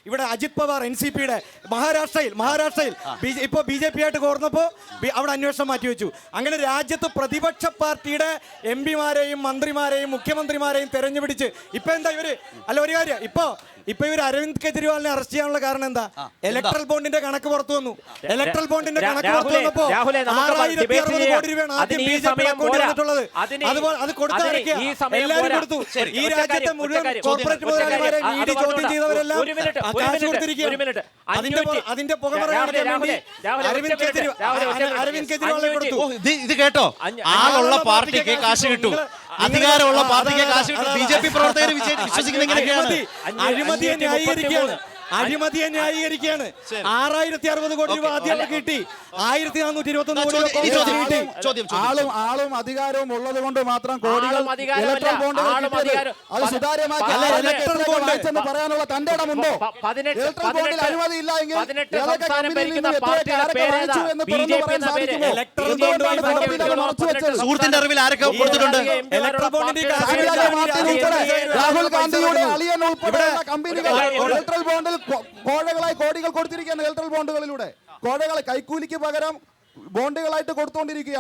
ഇവിടെ അജിത് പവാർ NCPയുടെ മഹാരാഷ്ട്രയിൽ ഇപ്പോൾ BJP ആയിട്ട് കോർന്നപ്പോൾ അവിടെ അന്വേഷണം മാറ്റിവെച്ചു. അങ്ങനെ രാജ്യത്ത് പ്രതിപക്ഷ പാർട്ടിയുടെ MP-മാരെയും മന്ത്രിമാരെയും മുഖ്യമന്ത്രിമാരെയും തെരഞ്ഞുപിടിച്ച് ഇപ്പൊ എന്താ ഇവര് ഒരു കാര്യം ഇപ്പൊ ഇവർ അരവിന്ദ് കെജ്രിവാളിനെ അറസ്റ്റ് ചെയ്യാനുള്ള കാരണം എന്താ? ഇലക്ട്രൽ ബോണ്ടിന്റെ കണക്ക് പുറത്തു വന്നു. ഇലക്ട്രൽ ബോണ്ടിന്റെ കണക്ക് പുറത്തു വന്നപ്പോ 6,060 കോടി രൂപയാണ് ആദ്യം BJP അക്കൗണ്ടിൽ വന്നിട്ടുള്ളത്. അതുപോലെ അത് കൊടുത്താരൊക്കെയാ? എല്ലാവരും കൊടുത്തു. ഈ രാജ്യത്തെ മുഴുവൻ കോർപ്പറേറ്റ് മുതലാളിമാരെ ED ചോദ്യം ചെയ്തവരെല്ലാം കാശ് കൊടുത്തിരിക്കുകയാണ്. അതിന്റെ പുകമറ അരവിന്ദ് കെജ്രിവാളിനെ കൊടുത്തു. ഇത് കേട്ടോ, ആളുള്ള പാർട്ടിക്ക് കാശ് കിട്ടും, അധികാരമുള്ള പാർട്ടിക്ക് കാശ് കിട്ടും. BJP പ്രവർത്തകർ വിശ്വസിക്കുന്ന എങ്ങനെയൊക്കെയാണ്? അഴിമതിയെ ന്യായീകരിക്കുകയാണ്. 6,060 കോടി രൂപ ആദ്യം അവർക്ക് കിട്ടി. 1,421 കോടി കിട്ടി. ആളും അധികാരവും ഉള്ളത് കൊണ്ട് മാത്രം കോടികൾ ഇലക്ട്രൽ ബോണ്ട് അത് സുതാര്യമാക്കി പറയാനുള്ള തന്റെ ഇടമുണ്ടോ? ഇലക്ട്രൽ ബോണ്ടിൽ അഴിമതി ഇല്ല എങ്കിൽ സുഹൃത്തിന്റെ അറിവിൽ ആരൊക്കെ കൊടുത്തിട്ടുണ്ട്? രാഹുൽ ഗാന്ധിയുടെ അളിയൻ ഉൾപ്പെടെയുള്ള കമ്പനികൾ ഇലക്ട്രൽ ബോണ്ടിൽ കോഴകളായി കോടികൾ കൊടുത്തിരിക്കുകയാണ്. ഇലക്ട്രൽ ബോണ്ടുകളിലൂടെ കോഴകളെ കൈക്കൂലിക്ക് പകരം ബോണ്ടുകളായിട്ട് കൊടുത്തുകൊണ്ടിരിക്കുകയാണ്.